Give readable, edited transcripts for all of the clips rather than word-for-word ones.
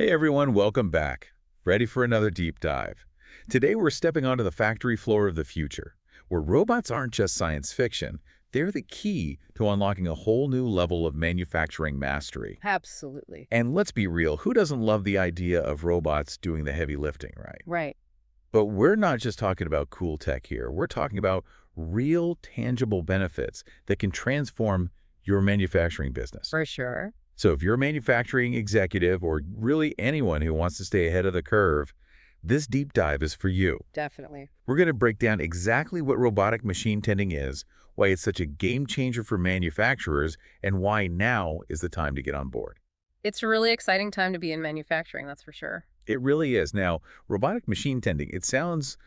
Hey everyone, welcome back. Ready for another deep dive. Today we're stepping onto the factory floor of the future, where robots aren't just science fiction, they're the key to unlocking a whole new level of manufacturing mastery. Absolutely. And let's be real, who doesn't love the idea of robots doing the heavy lifting, right? Right. But we're not just talking about cool tech here. We're talking about real, tangible benefits that can transform your manufacturing business. For sure. So if you're a manufacturing executive or really anyone who wants to stay ahead of the curve, this deep dive is for you. Definitely. We're going to break down exactly what robotic machine tending is, why it's such a game changer for manufacturers, and why now is the time to get on board. It's a really exciting time to be in manufacturing, that's for sure. It really is. Now, robotic machine tending, it sounds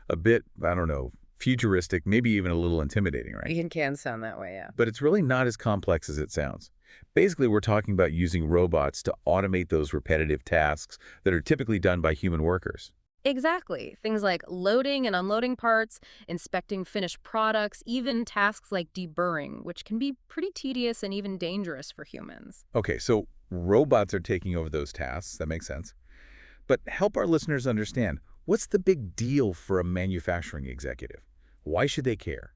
a bit, I don't know, futuristic, maybe even a little intimidating, right? It can sound that way, yeah. But it's really not as complex as it sounds. Basically, we're talking about using robots to automate those repetitive tasks that are typically done by human workers. Exactly. Things like loading and unloading parts, inspecting finished products, even tasks like deburring, which can be pretty tedious and even dangerous for humans. Okay, so robots are taking over those tasks. That makes sense. But help our listeners understand, what's the big deal for a manufacturing executive? Why should they care?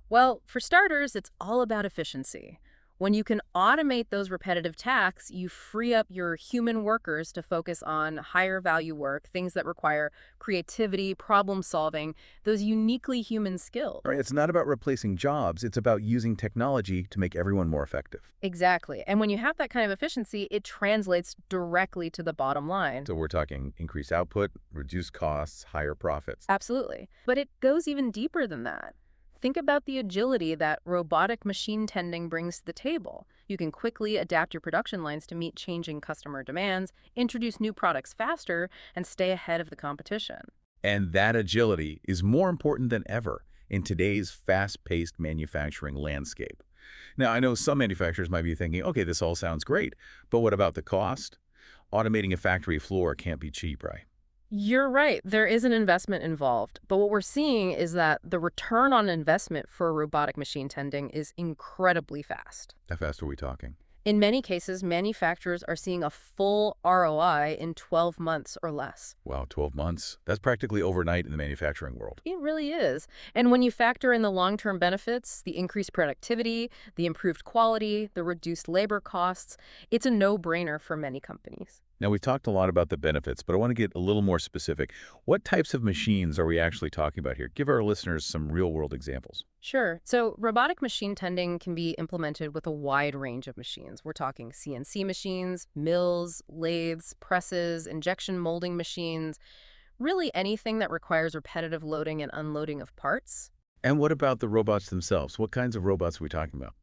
Well, for starters, it's all about efficiency. When you can automate those repetitive tasks, you free up your human workers to focus on higher value work, things that require creativity, problem solving, those uniquely human skills. All right, it's not about replacing jobs. It's about using technology to make everyone more effective. Exactly. And when you have that kind of efficiency, it translates directly to the bottom line. So we're talking increased output, reduced costs, higher profits. Absolutely. But it goes even deeper than that. Think about the agility that robotic machine tending brings to the table. You can quickly adapt your production lines to meet changing customer demands, introduce new products faster, and stay ahead of the competition. And that agility is more important than ever in today's fast-paced manufacturing landscape. Now, I know some manufacturers might be thinking, okay, this all sounds great, but what about the cost? Automating a factory floor can't be cheap, right? You're right. There is an investment involved. But what we're seeing is that the return on investment for robotic machine tending is incredibly fast. How fast are we talking? In many cases, manufacturers are seeing a full ROI in 12 months or less. Wow, 12 months. That's practically overnight in the manufacturing world. It really is. And when you factor in the long-term benefits, the increased productivity, the improved quality, the reduced labor costs, it's a no-brainer for many companies. Now, we've talked a lot about the benefits, but I want to get a little more specific. What types of machines are we actually talking about here? Give our listeners some real-world examples. Sure. So robotic machine tending can be implemented with a wide range of machines. We're talking CNC machines, mills, lathes, presses, injection molding machines, really anything that requires repetitive loading and unloading of parts. And what about the robots themselves? What kinds of robots are we talking about?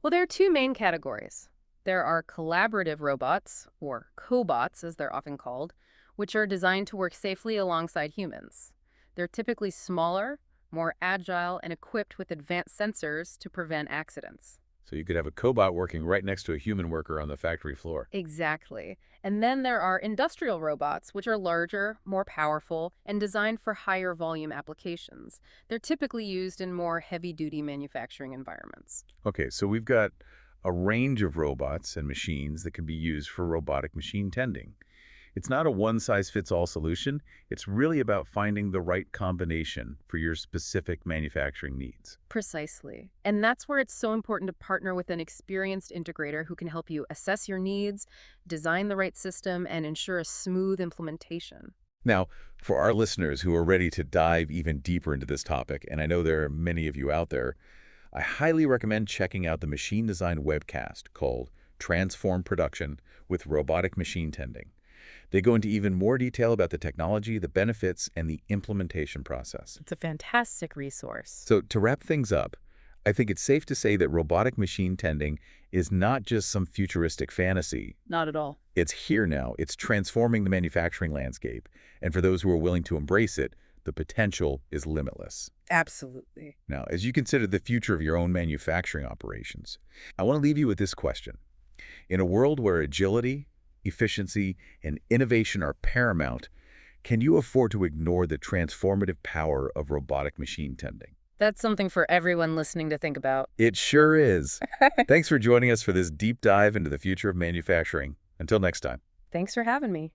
Well, there are two main categories. There are collaborative robots, or cobots as they're often called, which are designed to work safely alongside humans. They're typically smaller, more agile, and equipped with advanced sensors to prevent accidents. So you could have a cobot working right next to a human worker on the factory floor. Exactly. And then there are industrial robots, which are larger, more powerful, and designed for higher volume applications. They're typically used in more heavy-duty manufacturing environments. Okay, so we've got a range of robots and machines that can be used for robotic machine tending. It's not a one-size-fits-all solution. It's really about finding the right combination for your specific manufacturing needs. Precisely. And that's where it's so important to partner with an experienced integrator who can help you assess your needs, design the right system, and ensure a smooth implementation. Now, for our listeners who are ready to dive even deeper into this topic, and I know there are many of you out there, I highly recommend checking out the machine design webcast called Transform Production with Robotic Machine Tending. They go into even more detail about the technology, the benefits, and the implementation process. It's a fantastic resource. So to wrap things up, I think it's safe to say that robotic machine tending is not just some futuristic fantasy. Not at all. It's here now. It's transforming the manufacturing landscape. And for those who are willing to embrace it, the potential is limitless. Absolutely. Now, as you consider the future of your own manufacturing operations, I want to leave you with this question. In a world where agility, efficiency, and innovation are paramount, can you afford to ignore the transformative power of robotic machine tending? That's something for everyone listening to think about. It sure is. Thanks for joining us for this deep dive into the future of manufacturing. Until next time. Thanks for having me.